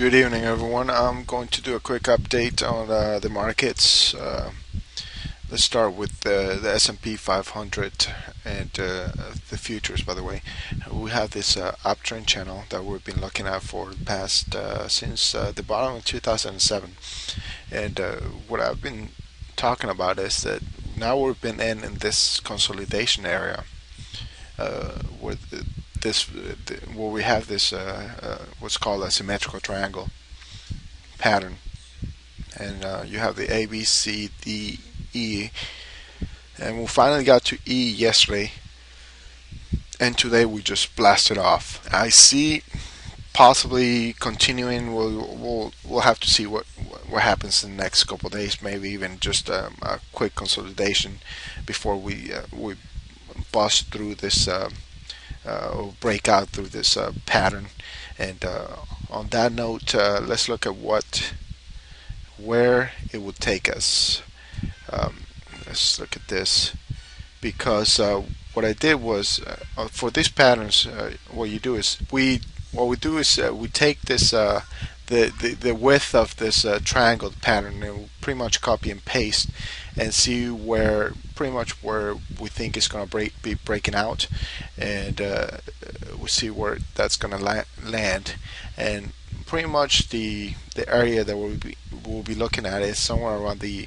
Good evening, everyone. I'm going to do a quick update on the markets. Let's start with the S&P 500 and the futures. By the way, we have this uptrend channel that we've been looking at for the past since the bottom of 2007. And what I've been talking about is that now we've been in this consolidation area where where we have this what's called a symmetrical triangle pattern, and you have the A, B, C, D, E, and we finally got to E yesterday, and today we just blasted off. I see possibly continuing. We'll have to see what happens in the next couple of days. Maybe even just a quick consolidation before we bust through this. Or break out through this pattern. And on that note, let's look at where it would take us. Let's look at this, because what I did was for these patterns, what we do is we take this the width of this triangle pattern, and we pretty much copy and paste and see pretty much where we think it's going to be breaking out, and we'll see where that's going to land. And pretty much the area that we'll be looking at is somewhere around the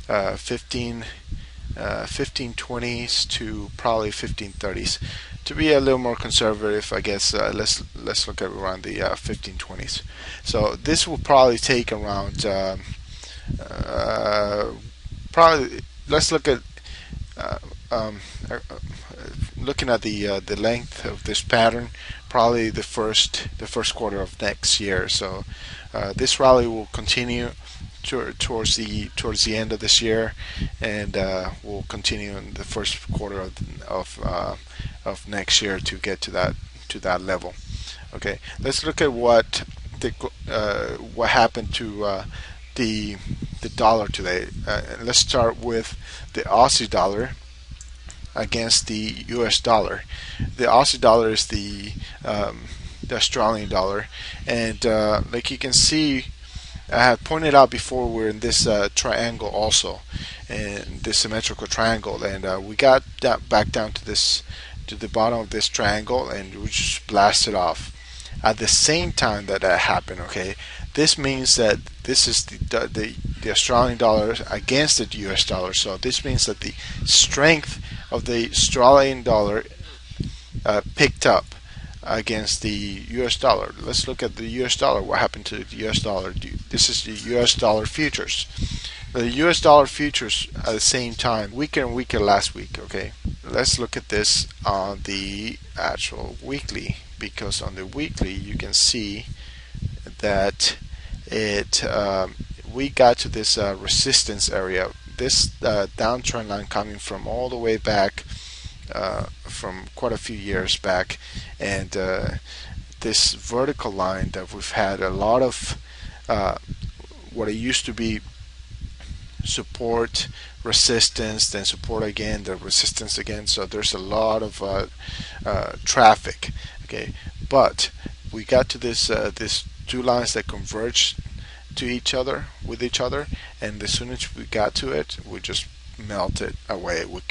1520s to probably 1530s. To be a little more conservative, I guess let's look at around the 1520s. So this will probably take around probably. Let's look at looking at the length of this pattern. Probably the first quarter of next year. So this rally will continue towards the end of this year, and will continue in the first quarter of next year to get to that level. Okay, let's look at what happened to the dollar today. Let's start with the Aussie dollar against the US dollar. The Aussie dollar is the Australian dollar, and like you can see, I had pointed out before, we're in this triangle also, in this symmetrical triangle, and we got back down to the bottom of this triangle, and we just blasted off. At the same time that happened, okay, this means that this is the Australian dollar against the US dollar. So this means that the strength of the Australian dollar picked up against the US dollar. Let's look at the US dollar. What happened to the US dollar? This is the US dollar futures. The US dollar futures at the same time weaker and weaker last week. Okay, let's look at this on the actual weekly, because on the weekly you can see that we got to this resistance area, this downtrend line coming from all the way back from quite a few years back, and this vertical line that we've had a lot of what it used to be support, resistance, then support again, the resistance again. So there's a lot of traffic. Okay, but we got to this two lines that converge to each other, and as soon as we got to it, we just melted away. We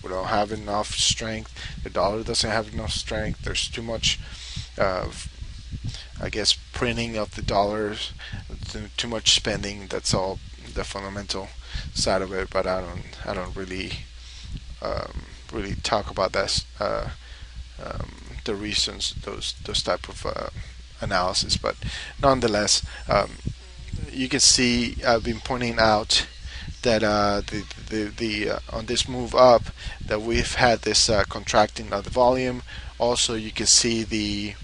don't have enough strength. The dollar doesn't have enough strength. There's too much I guess printing of the dollars, too much spending. That's all the fundamental side of it, but I don't really talk about that, the reasons, those type of analysis. But nonetheless, you can see I've been pointing out that on this move up, that we've had this contracting of the volume. Also, you can see the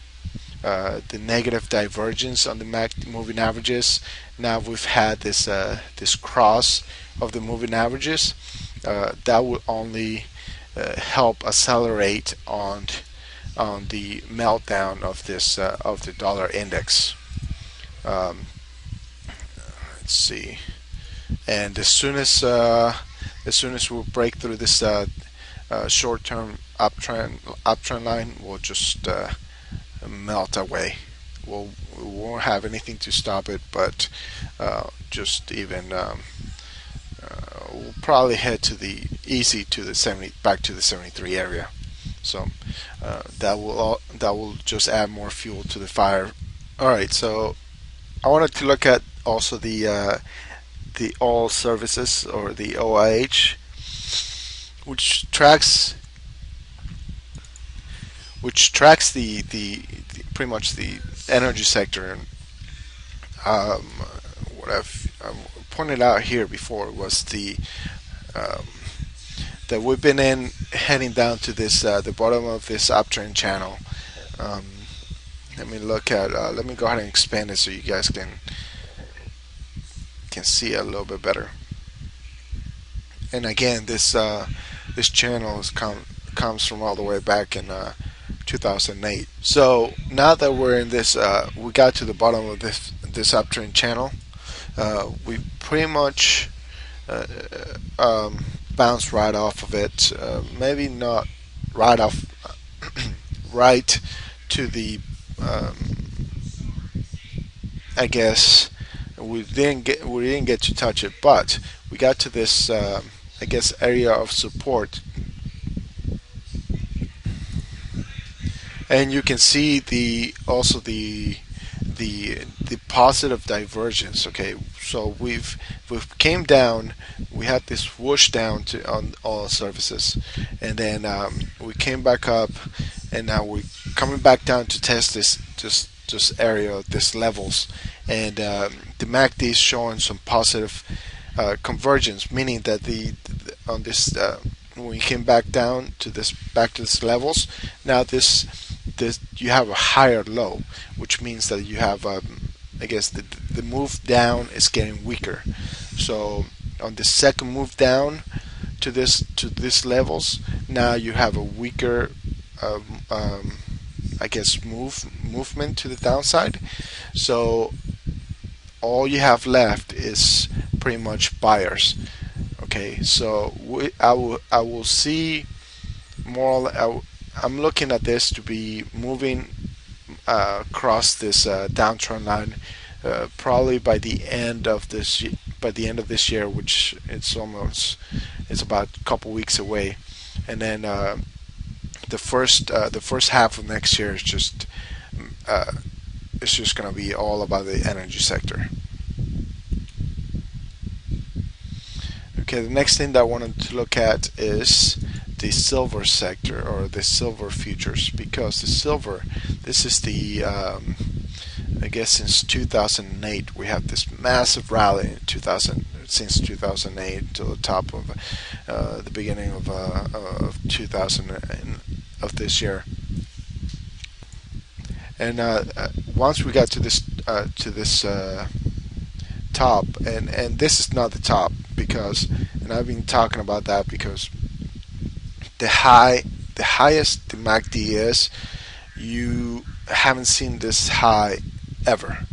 negative divergence on the moving averages. Now we've had this cross of the moving averages. That will only help accelerate on the meltdown of this of the dollar index. Let's see, and as soon as we break through this short-term uptrend line, we'll just melt away. we won't have anything to stop it, but just even we'll probably head to the easy to the 70 back to the 73 area. So that will just add more fuel to the fire. All right, so I wanted to look at also the oil services, or the OIH, which tracks the pretty much the energy sector. And what I've pointed out here before was um, that we've been heading down to this the bottom of this uptrend channel. Um, let me look at let me go ahead and expand it so you guys can see it a little bit better. And again, this channel comes from all the way back in 2008. So now that we're in this, we got to the bottom of this uptrend channel. We pretty much bounced right off of it. Maybe not right off, right to the. I guess we didn't get to touch it, but we got to this I guess area of support, and you can see also the positive divergence. Okay, so we've came down, we had this whoosh down on all surfaces, and then we came back up, and now we're coming back down to test this area, this levels, and the MACD is showing some positive convergence, meaning that on this when we came back down to this levels, now this you have a higher low, which means that you have I guess the move down is getting weaker. So on the second move down to this levels, now you have a weaker I guess movement to the downside. So all you have left is pretty much buyers. Okay, so I will see more. I'm looking at this to be moving across this downtrend line, probably by the end of this year, which it's about a couple weeks away, and then the first half of next year is just it's just going to be all about the energy sector. Okay, the next thing that I wanted to look at is the silver sector, or the silver futures, because the silver, this is the I guess since 2008 we have this massive rally since 2008 to the top of the beginning of 2000 of this year. And once we got to this top, and this is not the top, because, and I've been talking about that, because the highest the MACD is, you haven't seen this high ever,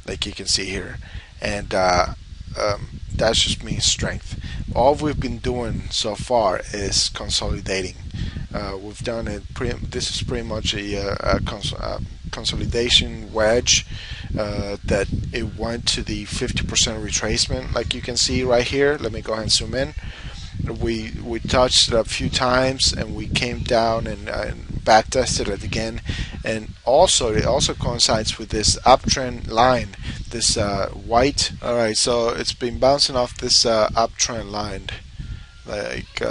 like you can see here, and that just means strength. All we've been doing so far is consolidating. We've done it. This is pretty much a consolidation wedge that it went to the 50% retracement, like you can see right here. Let me go ahead and zoom in. We touched it a few times, and we came down and back tested it again, and it also coincides with this uptrend line, this white. All right, so it's been bouncing off this uptrend line, like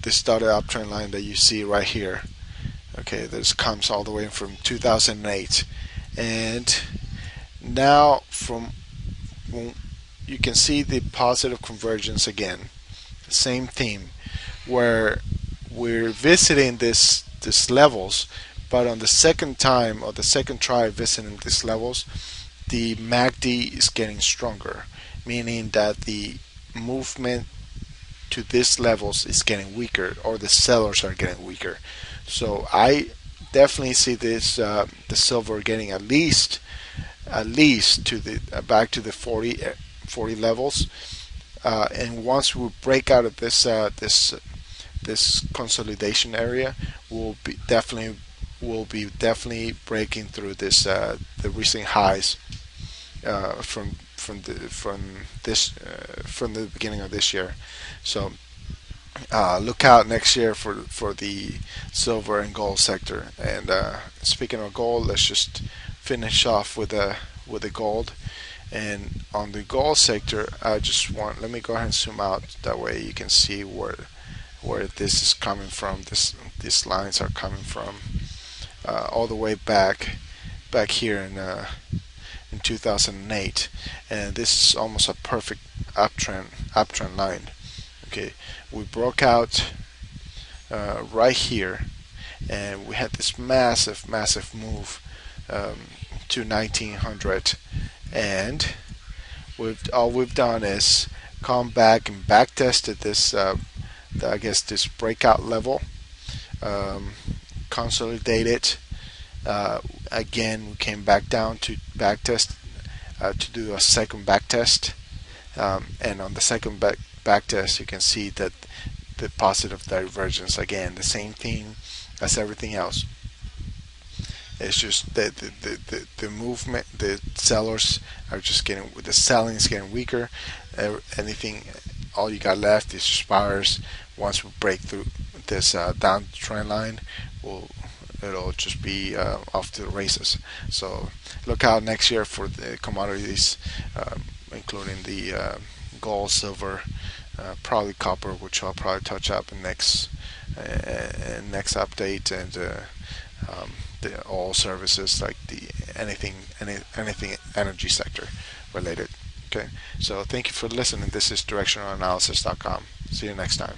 this dotted uptrend line that you see right here. Okay, this comes all the way from 2008, and now you can see the positive convergence again. Same theme, where we're visiting this levels, but on the second time, or the second try visiting these levels, the MACD is getting stronger, meaning that the movement to these levels is getting weaker, or the sellers are getting weaker. So I definitely see this the silver getting at least to the back to the 40 levels, and once we break out of this consolidation area, we'll be definitely will be definitely breaking through this the recent highs from the beginning of this year. So look out next year for the silver and gold sector. And speaking of gold, let's just finish off with the gold. And on the gold sector, let me go ahead and zoom out. That way you can see where this is coming from. These lines are coming from all the way back here in 2008, and this is almost a perfect uptrend line. Okay, we broke out right here, and we had this massive move to 1900, and all we've done is come back and back tested this I guess this breakout level, consolidated. Again, we came back down to back test to do a second back test, and on the second back test, you can see that the positive divergence. Again, the same thing as everything else. It's just that the movement, the sellers are just getting, the selling is getting weaker. Anything, all you got left is just buyers. Once we break through this downtrend line, it'll just be off to the races. So look out next year for the commodities, including the gold, silver, probably copper, which I'll probably touch up in next update, and the oil services, like anything energy sector related. Okay, so thank you for listening. This is directionalanalysis.com. See you next time.